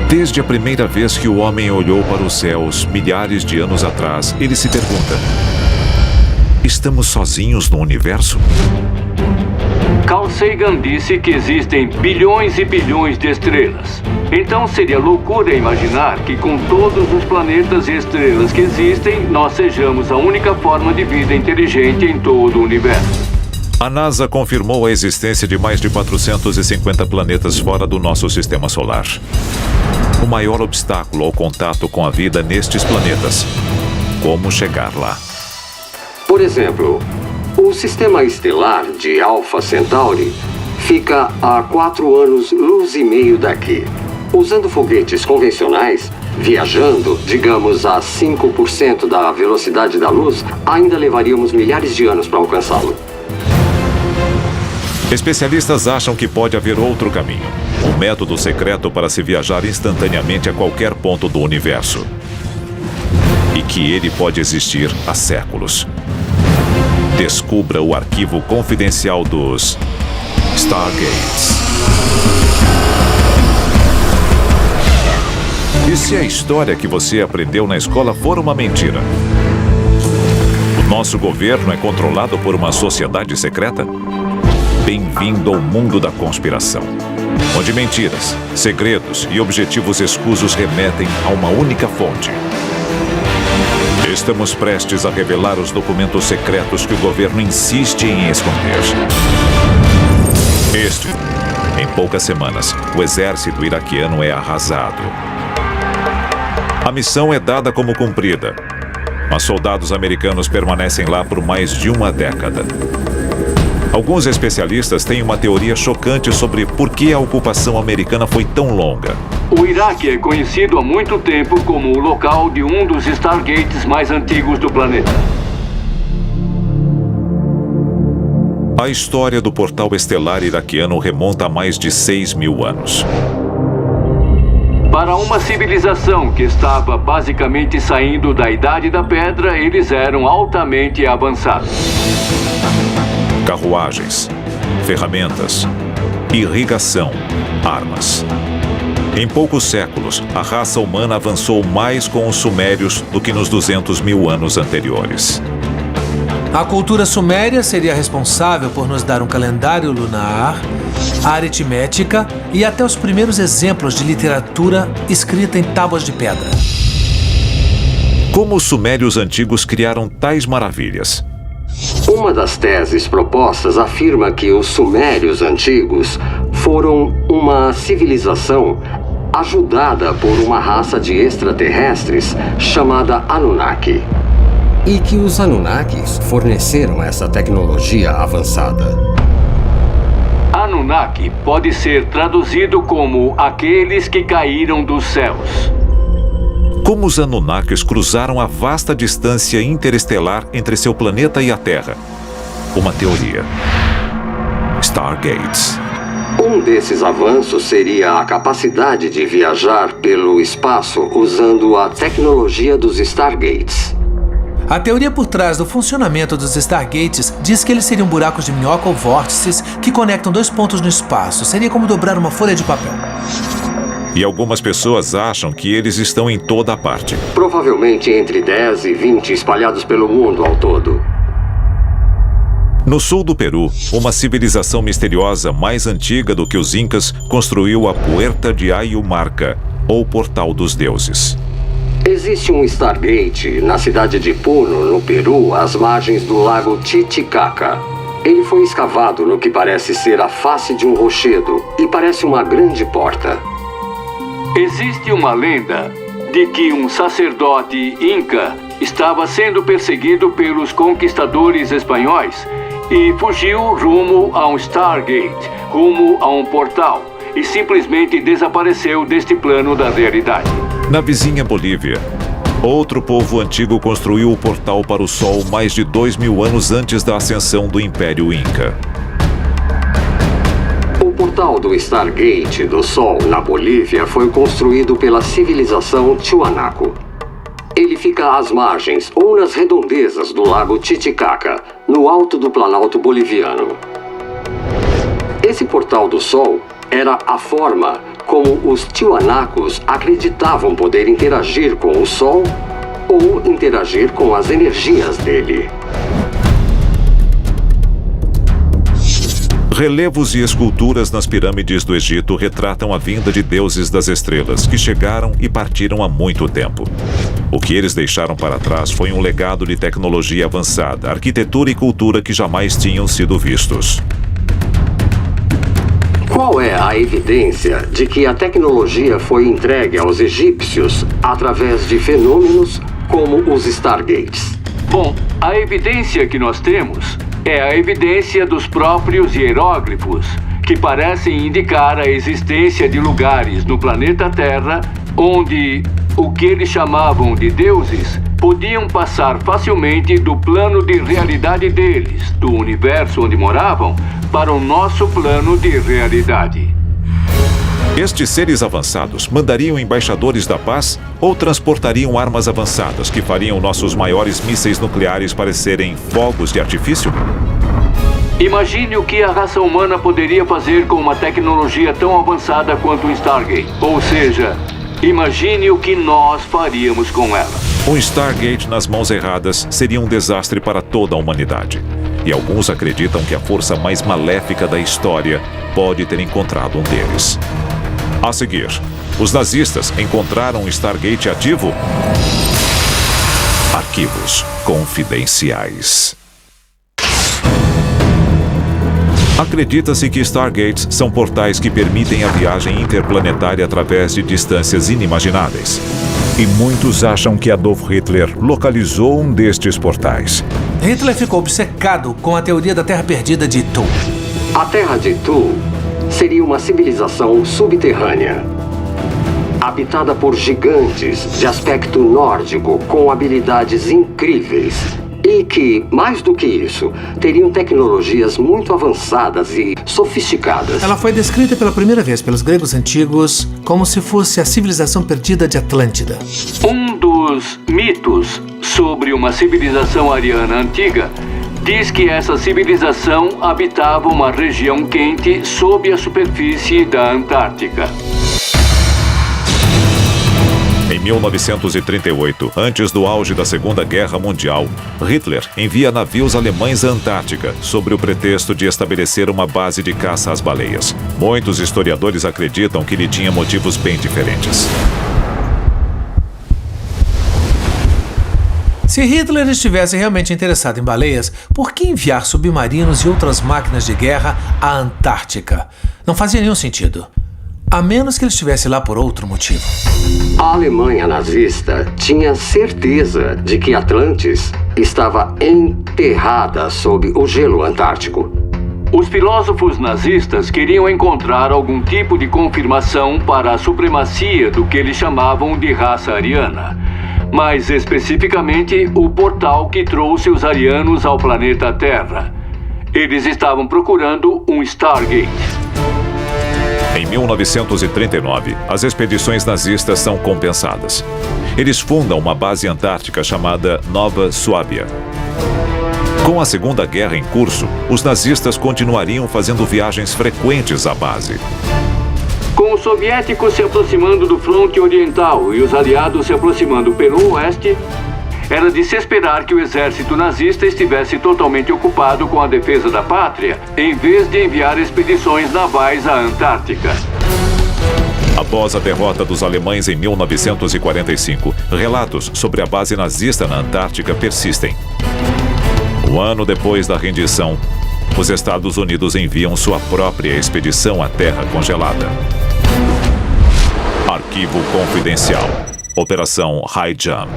Desde a primeira vez que o homem olhou para os céus, milhares de anos atrás, ele se pergunta: estamos sozinhos no universo? Carl Sagan disse que existem bilhões e bilhões de estrelas. Então seria loucura imaginar que com todos os planetas e estrelas que existem, nós sejamos a única forma de vida inteligente em todo o universo. A NASA confirmou a existência de mais de 450 planetas fora do nosso sistema solar. O maior obstáculo ao contato com a vida nestes planetas: como chegar lá? Por exemplo, o sistema estelar de Alpha Centauri fica a 4 anos-luz e meio daqui. Usando foguetes convencionais, viajando, digamos, a 5% da velocidade da luz, ainda levaríamos milhares de anos para alcançá-lo. Especialistas acham que pode haver outro caminho, um método secreto para se viajar instantaneamente a qualquer ponto do universo. E que ele pode existir há séculos. Descubra o arquivo confidencial dos Stargates. E se a história que você aprendeu na escola for uma mentira? O nosso governo é controlado por uma sociedade secreta? Bem-vindo ao mundo da conspiração, onde mentiras, segredos e objetivos escusos remetem a uma única fonte. Estamos prestes a revelar os documentos secretos que o governo insiste em esconder. Em poucas semanas, o exército iraquiano é arrasado. A missão é dada como cumprida, mas soldados americanos permanecem lá por mais de uma década. Alguns especialistas têm uma teoria chocante sobre por que a ocupação americana foi tão longa. O Iraque é conhecido há muito tempo como o local de um dos Stargates mais antigos do planeta. A história do portal estelar iraquiano remonta a mais de 6.000 anos. Para uma civilização que estava basicamente saindo da Idade da Pedra, eles eram altamente avançados. Carruagens, ferramentas, irrigação, armas. Em poucos séculos, a raça humana avançou mais com os sumérios do que nos 200.000 anos anteriores. A cultura suméria seria responsável por nos dar um calendário lunar, a aritmética e até os primeiros exemplos de literatura escrita em tábuas de pedra. Como os sumérios antigos criaram tais maravilhas? Uma das teses propostas afirma que os sumérios antigos foram uma civilização ajudada por uma raça de extraterrestres chamada Anunnaki. E que os Anunnakis forneceram essa tecnologia avançada. Anunnaki pode ser traduzido como aqueles que caíram dos céus. Como os Anunnakis cruzaram a vasta distância interestelar entre seu planeta e a Terra? Uma teoria. Stargates. Um desses avanços seria a capacidade de viajar pelo espaço usando a tecnologia dos Stargates. A teoria por trás do funcionamento dos Stargates diz que eles seriam buracos de minhoca ou vórtices que conectam dois pontos no espaço. Seria como dobrar uma folha de papel. E algumas pessoas acham que eles estão em toda a parte. Provavelmente entre 10 e 20 espalhados pelo mundo ao todo. No sul do Peru, uma civilização misteriosa mais antiga do que os Incas construiu a Puerta de Ayumarca, ou Portal dos Deuses. Existe um Stargate na cidade de Puno, no Peru, às margens do lago Titicaca. Ele foi escavado no que parece ser a face de um rochedo e parece uma grande porta. Existe uma lenda de que um sacerdote inca estava sendo perseguido pelos conquistadores espanhóis e fugiu rumo a um Stargate, rumo a um portal, e simplesmente desapareceu deste plano da realidade. Na vizinha Bolívia, outro povo antigo construiu o portal para o Sol mais de 2.000 anos antes da ascensão do Império Inca. O portal do Stargate do Sol na Bolívia foi construído pela civilização Tiwanaku. Ele fica às margens ou nas redondezas do lago Titicaca, no alto do Planalto boliviano. Esse portal do Sol era a forma como os tiwanakus acreditavam poder interagir com o Sol ou interagir com as energias dele. Relevos e esculturas nas pirâmides do Egito retratam a vinda de deuses das estrelas que chegaram e partiram há muito tempo. O que eles deixaram para trás foi um legado de tecnologia avançada, arquitetura e cultura que jamais tinham sido vistos. Qual é a evidência de que a tecnologia foi entregue aos egípcios através de fenômenos como os Stargates? Bom, a evidência que nós temos é a evidência dos próprios hieróglifos, que parecem indicar a existência de lugares no planeta Terra onde o que eles chamavam de deuses podiam passar facilmente do plano de realidade deles, do universo onde moravam, para o nosso plano de realidade. Estes seres avançados mandariam embaixadores da paz ou transportariam armas avançadas que fariam nossos maiores mísseis nucleares parecerem fogos de artifício? Imagine o que a raça humana poderia fazer com uma tecnologia tão avançada quanto o Stargate. Ou seja, imagine o que nós faríamos com ela. Um Stargate nas mãos erradas seria um desastre para toda a humanidade. E alguns acreditam que a força mais maléfica da história pode ter encontrado um deles. A seguir, os nazistas encontraram um Stargate ativo? Arquivos confidenciais. Acredita-se que Stargates são portais que permitem a viagem interplanetária através de distâncias inimagináveis. E muitos acham que Adolf Hitler localizou um destes portais. Hitler ficou obcecado com a teoria da Terra Perdida de Itu. A Terra de Itu seria uma civilização subterrânea, habitada por gigantes de aspecto nórdico com habilidades incríveis e que, mais do que isso, teriam tecnologias muito avançadas e sofisticadas. Ela foi descrita pela primeira vez pelos gregos antigos como se fosse a civilização perdida de Atlântida. Um dos mitos sobre uma civilização ariana antiga diz que essa civilização habitava uma região quente sob a superfície da Antártica. Em 1938, antes do auge da Segunda Guerra Mundial, Hitler envia navios alemães à Antártica, sob o pretexto de estabelecer uma base de caça às baleias. Muitos historiadores acreditam que ele tinha motivos bem diferentes. Se Hitler estivesse realmente interessado em baleias, por que enviar submarinos e outras máquinas de guerra à Antártica? Não fazia nenhum sentido. A menos que ele estivesse lá por outro motivo. A Alemanha nazista tinha certeza de que Atlantis estava enterrada sob o gelo antártico. Os filósofos nazistas queriam encontrar algum tipo de confirmação para a supremacia do que eles chamavam de raça ariana. Mais especificamente, o portal que trouxe os arianos ao planeta Terra. Eles estavam procurando um Stargate. Em 1939, as expedições nazistas são compensadas. Eles fundam uma base antártica chamada Nova Suábia. Com a Segunda Guerra em curso, os nazistas continuariam fazendo viagens frequentes à base. Com os soviéticos se aproximando do fronte oriental e os aliados se aproximando pelo oeste, era de se esperar que o exército nazista estivesse totalmente ocupado com a defesa da pátria, em vez de enviar expedições navais à Antártica. Após a derrota dos alemães em 1945, relatos sobre a base nazista na Antártica persistem. Um ano depois da rendição, os Estados Unidos enviam sua própria expedição à Terra congelada. Arquivo confidencial. Operação High Jump.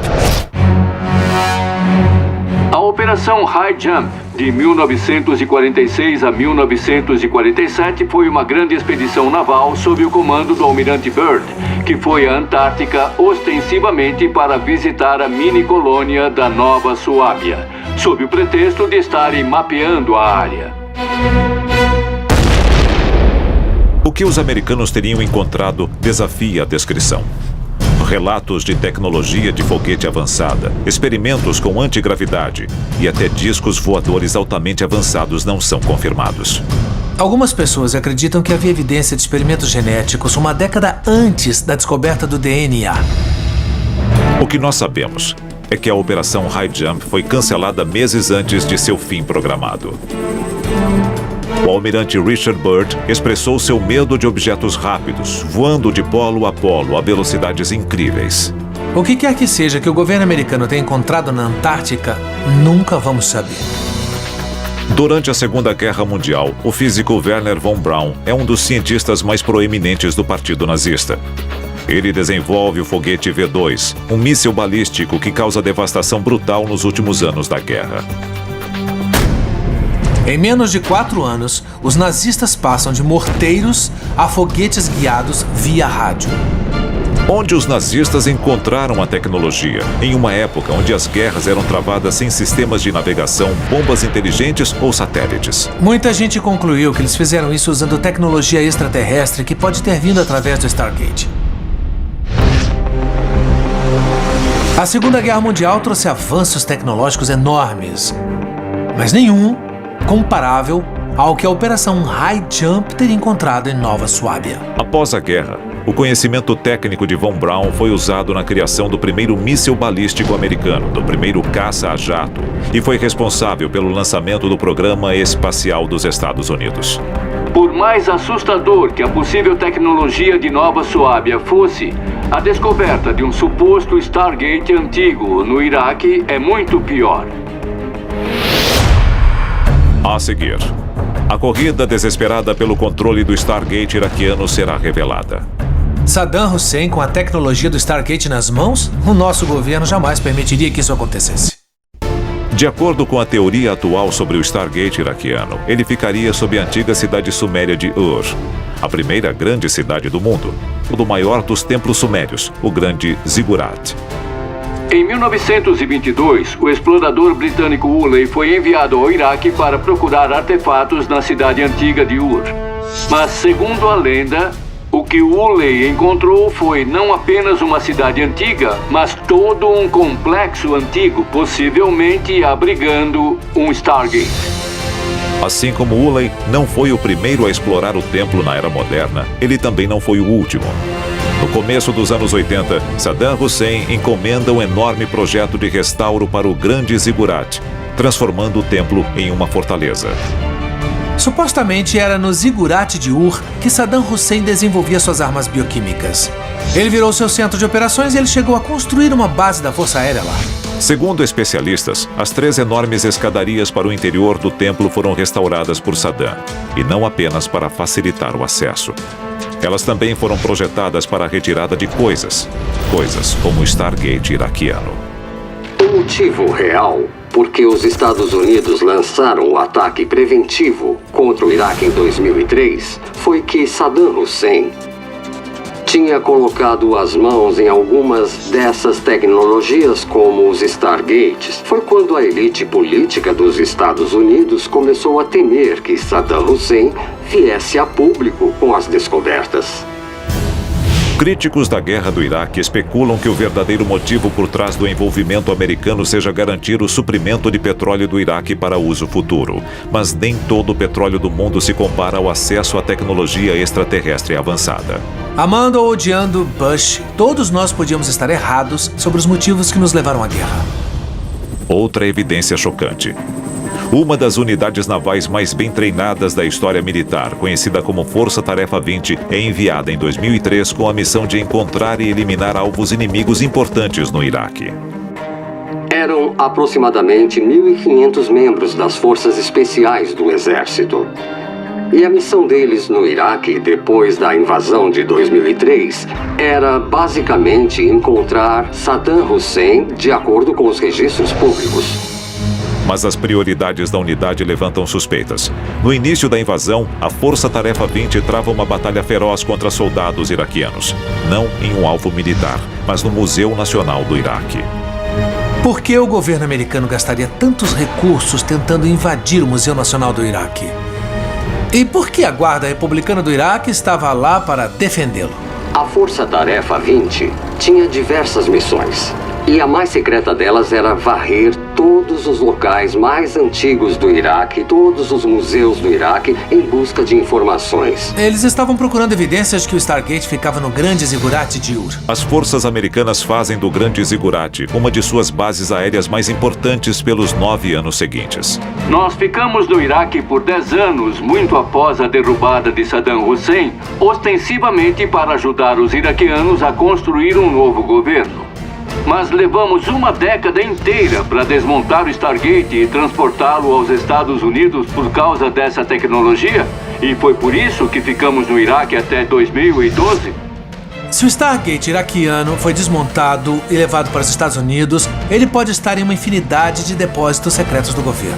A Operação High Jump, de 1946 a 1947, foi uma grande expedição naval sob o comando do almirante Byrd, que foi à Antártica ostensivamente para visitar a mini-colônia da Nova Suábia, sob o pretexto de estarem mapeando a área. O que os americanos teriam encontrado desafia a descrição. Relatos de tecnologia de foguete avançada, experimentos com antigravidade e até discos voadores altamente avançados não são confirmados. Algumas pessoas acreditam que havia evidência de experimentos genéticos uma década antes da descoberta do DNA. O que nós sabemos é que a Operação High Jump foi cancelada meses antes de seu fim programado. O almirante Richard Byrd expressou seu medo de objetos rápidos, voando de polo a polo a velocidades incríveis. O que quer que seja que o governo americano tenha encontrado na Antártica, nunca vamos saber. Durante a Segunda Guerra Mundial, o físico Wernher von Braun é um dos cientistas mais proeminentes do Partido Nazista. Ele desenvolve o foguete V2, um míssil balístico que causa devastação brutal nos últimos anos da guerra. Em menos de 4 anos, os nazistas passam de morteiros a foguetes guiados via rádio. Onde os nazistas encontraram a tecnologia, em uma época onde as guerras eram travadas sem sistemas de navegação, bombas inteligentes ou satélites. Muita gente concluiu que eles fizeram isso usando tecnologia extraterrestre que pode ter vindo através do Stargate. A Segunda Guerra Mundial trouxe avanços tecnológicos enormes, mas nenhum comparável ao que a Operação High Jump teria encontrado em Nova Suábia. Após a guerra, o conhecimento técnico de von Braun foi usado na criação do primeiro míssil balístico americano, do primeiro caça a jato, e foi responsável pelo lançamento do Programa Espacial dos Estados Unidos. Por mais assustador que a possível tecnologia de Nova Suábia fosse, a descoberta de um suposto Stargate antigo no Iraque é muito pior. A seguir, a corrida desesperada pelo controle do Stargate iraquiano será revelada. Saddam Hussein com a tecnologia do Stargate nas mãos? O nosso governo jamais permitiria que isso acontecesse. De acordo com a teoria atual sobre o Stargate iraquiano, ele ficaria sob a antiga cidade suméria de Ur, a primeira grande cidade do mundo, o do maior dos templos sumérios, o grande Ziggurat. Em 1922, o explorador britânico Woolley foi enviado ao Iraque para procurar artefatos na cidade antiga de Ur. Mas, segundo a lenda, o que Woolley encontrou foi não apenas uma cidade antiga, mas todo um complexo antigo, possivelmente abrigando um Stargate. Assim como Woolley não foi o primeiro a explorar o templo na era moderna, ele também não foi o último. No começo dos anos 80, Saddam Hussein encomenda um enorme projeto de restauro para o grande Ziggurat, transformando o templo em uma fortaleza. Supostamente era no Ziggurat de Ur que Saddam Hussein desenvolvia suas armas bioquímicas. Ele virou seu centro de operações e ele chegou a construir uma base da Força Aérea lá. Segundo especialistas, as 3 enormes escadarias para o interior do templo foram restauradas por Saddam, e não apenas para facilitar o acesso. Elas também foram projetadas para a retirada de coisas como o Stargate iraquiano. O motivo real por que os Estados Unidos lançaram o ataque preventivo contra o Iraque em 2003 foi que Saddam Hussein tinha colocado as mãos em algumas dessas tecnologias, como os Stargates. Foi quando a elite política dos Estados Unidos começou a temer que Saddam Hussein viesse a público com as descobertas. Críticos da guerra do Iraque especulam que o verdadeiro motivo por trás do envolvimento americano seja garantir o suprimento de petróleo do Iraque para uso futuro. Mas nem todo o petróleo do mundo se compara ao acesso à tecnologia extraterrestre avançada. Amando ou odiando Bush, todos nós podíamos estar errados sobre os motivos que nos levaram à guerra. Outra evidência chocante. Uma das unidades navais mais bem treinadas da história militar, conhecida como Força Tarefa 20, é enviada em 2003 com a missão de encontrar e eliminar alvos inimigos importantes no Iraque. Eram aproximadamente 1.500 membros das forças especiais do Exército. E a missão deles no Iraque, depois da invasão de 2003, era basicamente encontrar Saddam Hussein de acordo com os registros públicos. Mas as prioridades da unidade levantam suspeitas. No início da invasão, a Força Tarefa 20 trava uma batalha feroz contra soldados iraquianos. Não em um alvo militar, mas no Museu Nacional do Iraque. Por que o governo americano gastaria tantos recursos tentando invadir o Museu Nacional do Iraque? E por que a Guarda Republicana do Iraque estava lá para defendê-lo? A Força Tarefa 20 tinha diversas missões. E a mais secreta delas era varrer todos os locais mais antigos do Iraque, todos os museus do Iraque, em busca de informações. Eles estavam procurando evidências de que o Stargate ficava no Grande Zigurate de Ur. As forças americanas fazem do Grande Zigurate uma de suas bases aéreas mais importantes pelos 9 anos seguintes. Nós ficamos no Iraque por 10 anos, muito após a derrubada de Saddam Hussein, ostensivamente para ajudar os iraquianos a construir um novo governo. Mas levamos uma década inteira para desmontar o Stargate e transportá-lo aos Estados Unidos por causa dessa tecnologia. E foi por isso que ficamos no Iraque até 2012. Se o Stargate iraquiano foi desmontado e levado para os Estados Unidos, ele pode estar em uma infinidade de depósitos secretos do governo.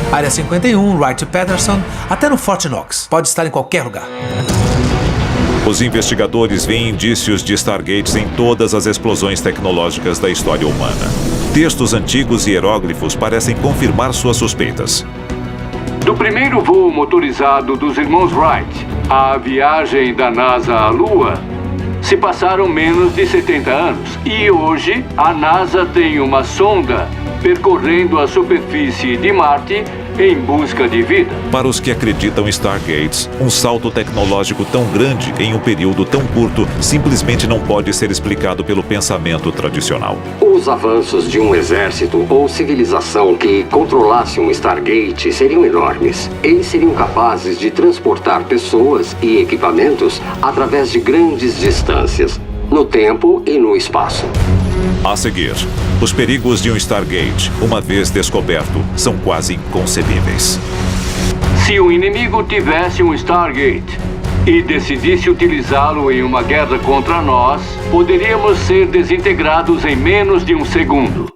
Área 51, Wright-Patterson, até no Fort Knox. Pode estar em qualquer lugar. Os investigadores veem indícios de Stargates em todas as explosões tecnológicas da história humana. Textos antigos e hieróglifos parecem confirmar suas suspeitas. Do primeiro voo motorizado dos irmãos Wright à viagem da NASA à Lua, se passaram menos de 70 anos. E hoje, a NASA tem uma sonda percorrendo a superfície de Marte em busca de vida. Para os que acreditam em Stargates, um salto tecnológico tão grande em um período tão curto simplesmente não pode ser explicado pelo pensamento tradicional. Os avanços de um exército ou civilização que controlasse um Stargate seriam enormes. Eles seriam capazes de transportar pessoas e equipamentos através de grandes distâncias, no tempo e no espaço. A seguir, os perigos de um Stargate, uma vez descoberto, são quase inconcebíveis. Se o inimigo tivesse um Stargate e decidisse utilizá-lo em uma guerra contra nós, poderíamos ser desintegrados em menos de um segundo.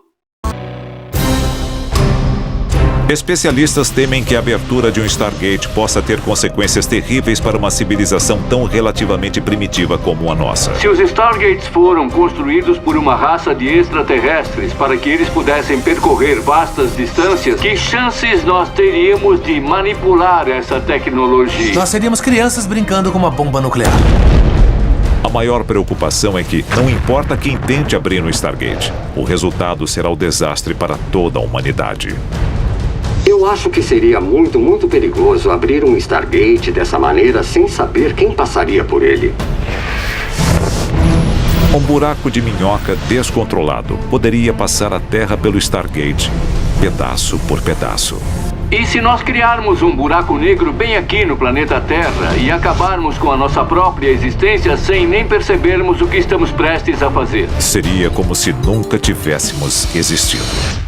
Especialistas temem que a abertura de um Stargate possa ter consequências terríveis para uma civilização tão relativamente primitiva como a nossa. Se os Stargates foram construídos por uma raça de extraterrestres para que eles pudessem percorrer vastas distâncias, que chances nós teríamos de manipular essa tecnologia? Nós seríamos crianças brincando com uma bomba nuclear. A maior preocupação é que não importa quem tente abrir um Stargate, o resultado será o desastre para toda a humanidade. Eu acho que seria muito perigoso abrir um Stargate dessa maneira sem saber quem passaria por ele. Um buraco de minhoca descontrolado poderia passar a Terra pelo Stargate, pedaço por pedaço. E se nós criarmos um buraco negro bem aqui no planeta Terra e acabarmos com a nossa própria existência sem nem percebermos o que estamos prestes a fazer? Seria como se nunca tivéssemos existido.